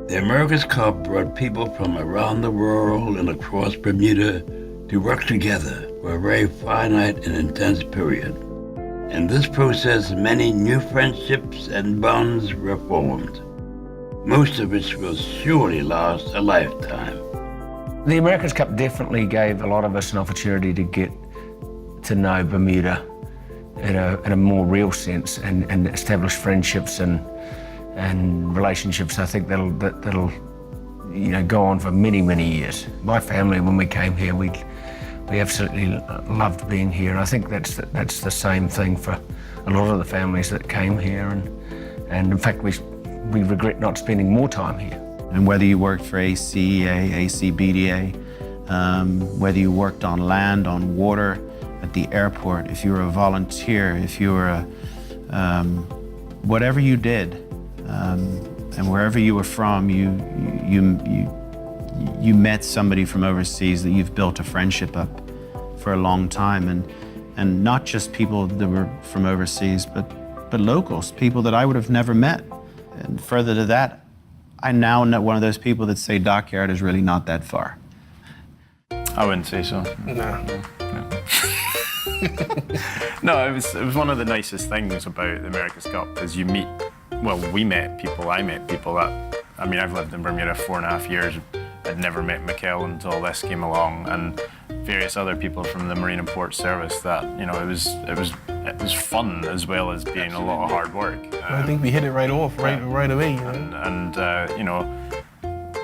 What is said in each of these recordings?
The America's Cup brought people from around the world and across Bermuda to work together for a very finite and intense period. In this process, many new friendships and bonds were formed, most of which will surely last a lifetime. The America's Cup definitely gave a lot of us an opportunity to get to know Bermuda in a more real sense and establish friendships and relationships. I think that'll go on for many, many years. My family, when we came here, we absolutely loved being here, and I think that's the same thing for a lot of the families that came here, and in fact we regret not spending more time here. And whether you worked for ACBDA, whether you worked on land, on water, at the airport, if you were a volunteer, if you were whatever you did, and wherever you were from, you met somebody from overseas that you've built a friendship up for a long time, and not just people that were from overseas, but locals, people that I would have never met. And further to that, I now know one of those people that say Dockyard is really not that far. I wouldn't say so. No. No, it was one of the nicest things about the America's Cup is you meet, well, I met people that, I mean, I've lived in Bermuda 4.5 years. I'd never met Maquel until this came along, and various other people from the Marine and Port Service that, you know, it was fun as well as being a lot of hard work. I think we hit it right off, right away. You know? And you know,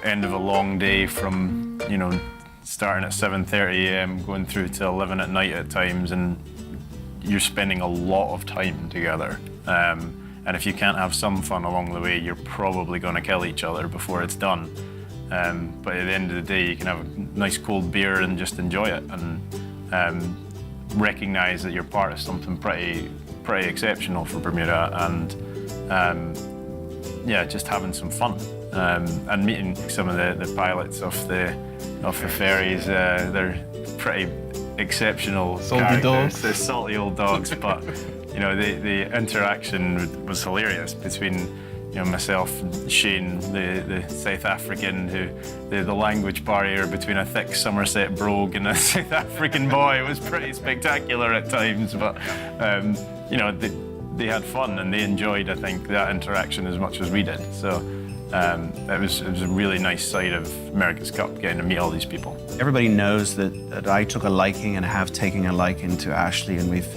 end of a long day from, you know, starting at 7:30 a.m. going through to 11 at night at times, and you're spending a lot of time together. And if you can't have some fun along the way, you're probably going to kill each other before it's done. But at the end of the day, you can have a nice cold beer and just enjoy it, and recognise that you're part of something pretty exceptional for Bermuda, and yeah, just having some fun, and meeting some of the pilots of the ferries. They're pretty exceptional salty dogs. They're salty old dogs, but you know, the interaction was hilarious between, you know, myself and Shane, the South African, who the language barrier between a thick Somerset brogue and a South African boy was pretty spectacular at times, but you know, they had fun and they enjoyed, I think, that interaction as much as we did. So it was a really nice side of America's Cup, getting to meet all these people. Everybody knows that I took a liking and have taken a liking to Ashley, and we've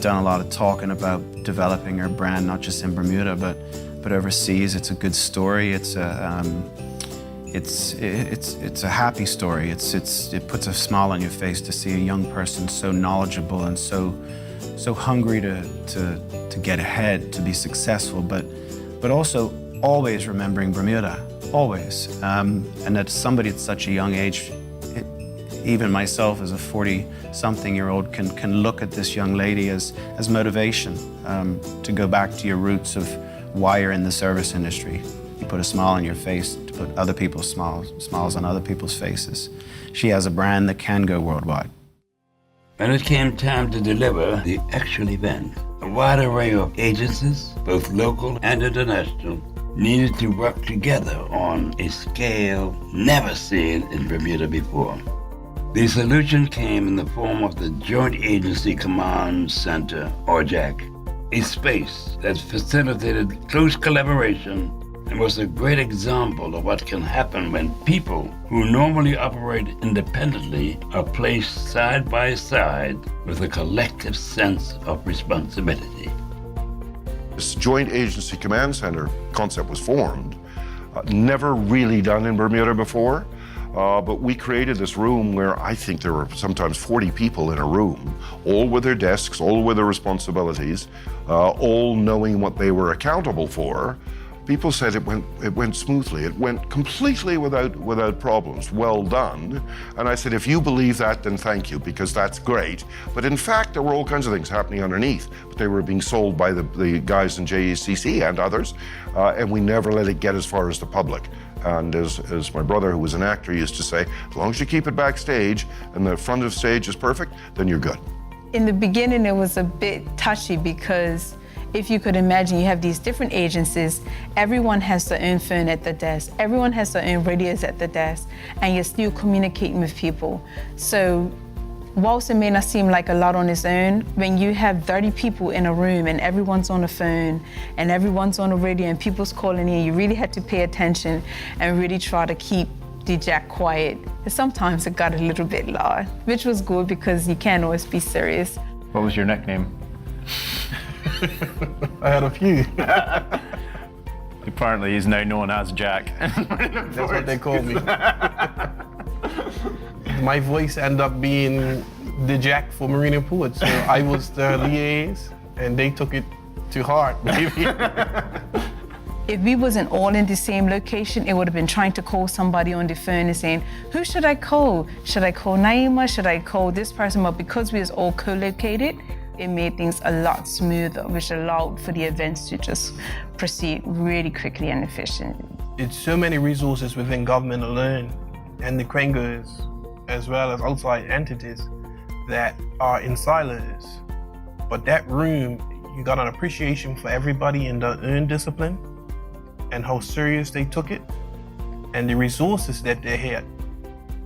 done a lot of talking about developing our brand, not just in Bermuda, but overseas. It's a good story. It's a happy story. It puts a smile on your face to see a young person so knowledgeable and so hungry to get ahead, to be successful, but also always remembering Bermuda, always. And that somebody at such a young age, even myself as a 40-something-year-old, can look at this young lady as motivation to go back to your roots of why you're in the service industry. You put a smile on your face to put other people's smiles on other people's faces. She has a brand that can go worldwide. When it came time to deliver the actual event, a wide array of agencies, both local and international, needed to work together on a scale never seen in Bermuda before. The solution came in the form of the Joint Agency Command Center, or JAC, a space that facilitated close collaboration and was a great example of what can happen when people who normally operate independently are placed side by side with a collective sense of responsibility. This Joint Agency Command Center concept was formed, never really done in Bermuda before. But we created this room where I think there were sometimes 40 people in a room, all with their desks, all with their responsibilities, all knowing what they were accountable for. People said it went smoothly. It went completely without problems. Well done. And I said, if you believe that, then thank you, because that's great. But in fact, there were all kinds of things happening underneath. But they were being sold by the guys in JECC and others, and we never let it get as far as the public. And as my brother, who was an actor, used to say, as long as you keep it backstage and the front of stage is perfect, then you're good. In the beginning, it was a bit touchy because if you could imagine, you have these different agencies, everyone has their own phone at the desk, everyone has their own radios at the desk, and you're still communicating with people. So whilst it may not seem like a lot on its own, when you have 30 people in a room and everyone's on the phone and everyone's on the radio and people's calling in, you really had to pay attention and really try to keep the jack quiet. And sometimes it got a little bit loud, which was good because you can't always be serious. What was your nickname? I had a few. Apparently he's now known as Jack. That's what they called me. My voice ended up being the Jack for Marine and Port, so I was the liaison, and they took it to heart, maybe. If we wasn't all in the same location, it would have been trying to call somebody on the phone and saying, who should I call? Should I call Naima? Should I call this person? But because we was all co-located, it made things a lot smoother, which allowed for the events to just proceed really quickly and efficiently. It's so many resources within government alone, and the Krangers, as well as outside entities, that are in silos. But that room, you got an appreciation for everybody in their own discipline and how serious they took it and the resources that they had.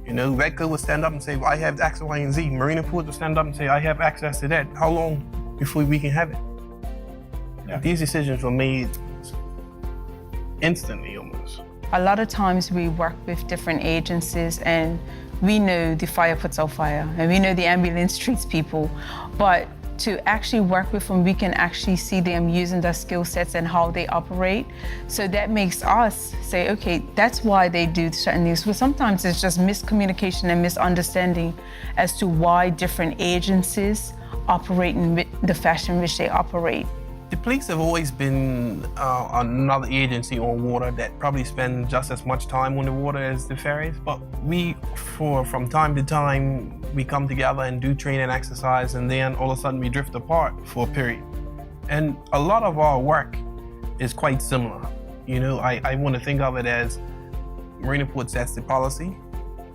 You know, Redco would stand up and say, well, I have access to Y and Z. Marine and Port would stand up and say, I have access to that. How long before we can have it? Yeah. These decisions were made instantly almost. A lot of times we work with different agencies and we know the fire puts out fire and we know the ambulance treats people, but to actually work with them, we can actually see them using their skill sets and how they operate. So that makes us say, okay, that's why they do certain things. But sometimes it's just miscommunication and misunderstanding as to why different agencies operate in the fashion in which they operate. The police have always been another agency on water that probably spend just as much time on the water as the ferries, but from time to time, we come together and do training exercise, and then all of a sudden we drift apart for a period. And a lot of our work is quite similar. You know, I want to think of it as Marine and Port sets the policy,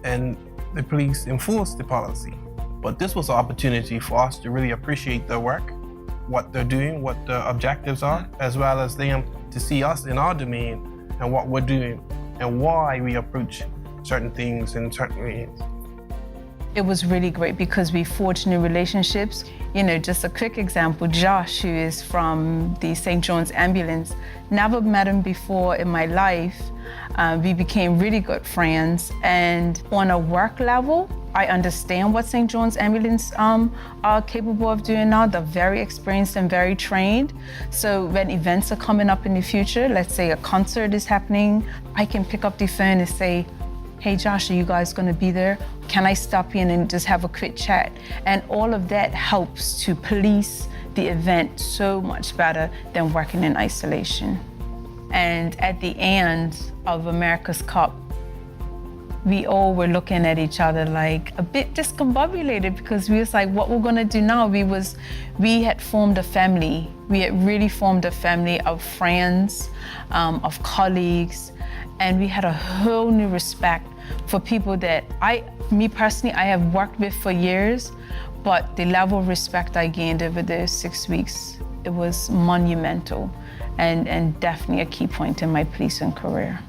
and the police enforce the policy. But this was an opportunity for us to really appreciate their work, what they're doing, what the objectives are, as well as them to see us in our domain and what we're doing and why we approach certain things in certain ways. It was really great because we forged new relationships. You know, just a quick example, Josh, who is from the St. John's Ambulance, never met him before in my life. We became really good friends, and on a work level, I understand what St. John's Ambulance are capable of doing now. They're very experienced and very trained. So when events are coming up in the future, let's say a concert is happening, I can pick up the phone and say, hey Josh, are you guys gonna be there? Can I stop in and just have a quick chat? And all of that helps to police the event so much better than working in isolation. And at the end of America's Cup, we all were looking at each other like a bit discombobulated because we was like, what we're gonna do now? We had formed a family. We had really formed a family of friends, of colleagues, and we had a whole new respect for people that me personally, I have worked with for years, but the level of respect I gained over those 6 weeks, it was monumental and definitely a key point in my policing career.